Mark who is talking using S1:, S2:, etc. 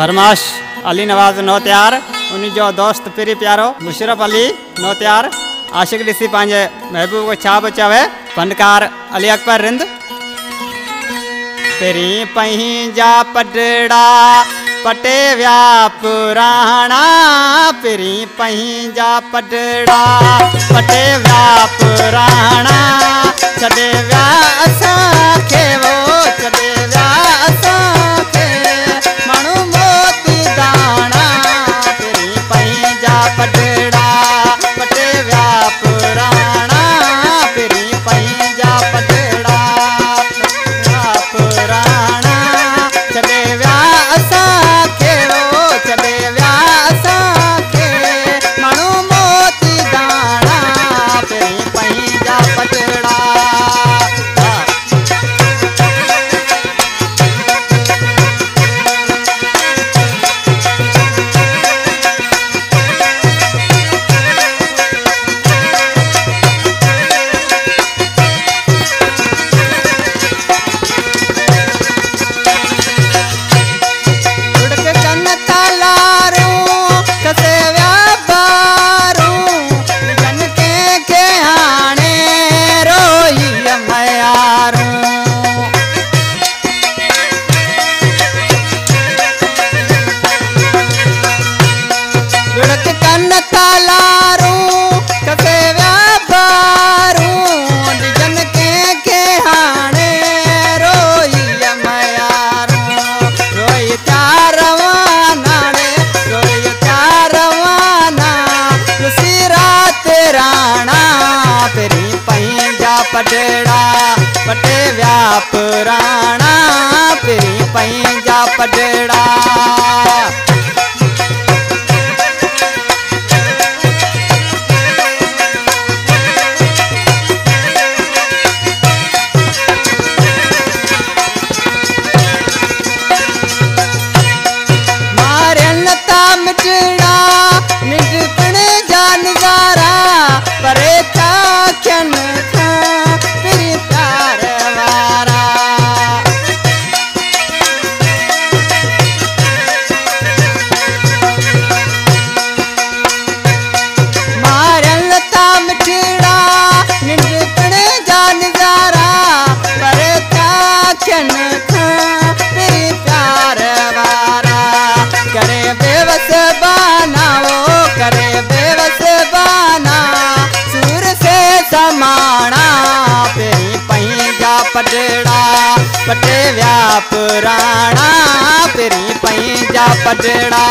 S1: फरमाश अली नवाज नौत्यार उन जो दोस्त पिरी प्यारो मुशरफ अली नौत्यार आशिक ॾिसी पंहिंजे महबूब को छा बचावे फनकार अली अकबर रिंद। पिरी पंहिंजा पटड़ा पटे व्या पुराणा पिरी पंहिंजा पटड़ा पटे व्या पुराणा छॾे व्या असांखे वो छॾे व्या असांखे माण्हू मोती दाणा पिरी पंहिंजा पटड़ा पटे व्या पुराणा पिरी पंहिंजा पटड़ा पुराणा छॾे व्या असांखे वो छॾे व्या असांखे माण्हू मोती दाणा पिरी पंहिंजा पटड़ा। पटड़ा पटे व्या पुराणा पिरी पंहिंजा पटड़ा। मारन ता मिटड़ा निजपण जा नज़ारा परे चाखन पटड़ा पटे व्या पुराणा पिरी पंहिंजा पटड़ा।